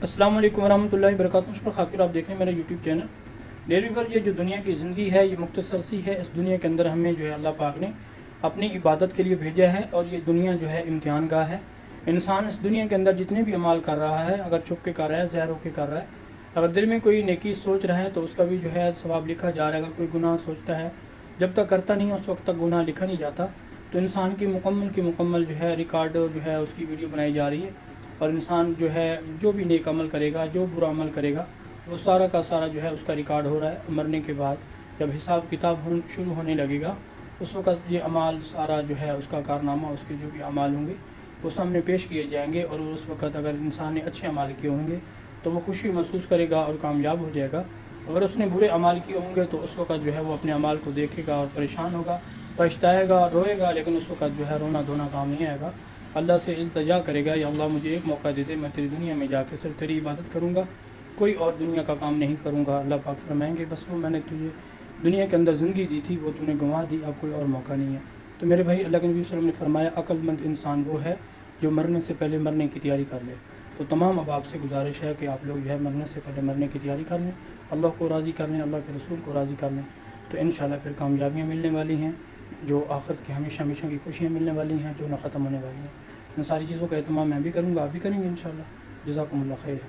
अस्सलाम वालेकुम रहमतुल्लाहि वबरकातुहू। शुक्र खातिर आप देख रहे हैं मेरा यूट्यूब चैनल डेली पर। ये जो दुनिया की ज़िंदगी है ये मुख्तसर सी है। इस दुनिया के अंदर हमें जो है अल्लाह पाक ने अपनी इबादत के लिए भेजा है और ये दुनिया जो है इम्तिहान गाह है। इंसान इस दुनिया के अंदर जितने भी अमाल कर रहा है, अगर छुप के कर रहा है, ज़ाहिर होकर कर रहा है, अगर दिल में कोई नेकी सोच रहा है तो उसका भी जो है सवाब लिखा जा रहा है। अगर कोई गुनाह सोचता है, जब तक करता नहीं उस वक्त तक गुनाह लिखा नहीं जाता। तो इंसान की मुकम्मल जो है रिकॉर्ड जो है उसकी वीडियो बनाई जा रही है। और इंसान जो है जो भी नेक अमल करेगा, जो बुरा अमल करेगा, वो सारा का सारा जो है उसका रिकॉर्ड हो रहा है। मरने के बाद जब हिसाब किताब शुरू होने लगेगा उस वक्त ये अमाल सारा जो है उसका कारनामा, उसके जो भी अमाल होंगे वो सामने पेश किए जाएंगे। और उस वक्त अगर इंसान ने अच्छे अमाल किए होंगे तो वो खुशी महसूस करेगा और कामयाब हो जाएगा। अगर उसने बुरे अमाल किए होंगे तो उस वक्त जो है वो अपने अमाल को देखेगा और परेशान होगा, पछताएगा, रोएगा, लेकिन उस वक्त जो है रोना धोना काम नहीं आएगा। अल्लाह से इल्तिजा करेगा, या अल्लाह मुझे एक मौका दे दे, मैं तेरी दुनिया में जाकर सिर्फ तेरी इबादत करूँगा, कोई और दुनिया का काम नहीं करूँगा। अल्लाह पाक फरमाएंगे बस वो मैंने तुझे दुनिया के अंदर ज़िंदगी दी थी वो तूने गंवा दी, अब कोई और मौका नहीं है। तो मेरे भाई, अल्लाह के नबी सल्लल्लाहु अलैहि वसल्लम ने फरमाया अक्लमंद इंसान वो है जो मरने से पहले मरने की तैयारी कर ले। तो तमाम अब आपसे गुजारिश है कि आप लोग जो है मरने से पहले मरने की तैयारी कर लें, अल्लाह को राज़ी कर लें, अल्लाह के रसूल को राज़ी कर लें। तो इंशाल्लाह फिर कामयाबियाँ मिलने वाली हैं, जो आखिरत की हमेशा हमेशा की खुशियाँ मिलने वाली हैं, जो न ख़त्म होने वाली हैं। इन सारी चीज़ों का एहतमाम मैं भी करूँगा, आप भी करेंगे इंशाल्लाह। जज़ाकुमुल्लाह खैर।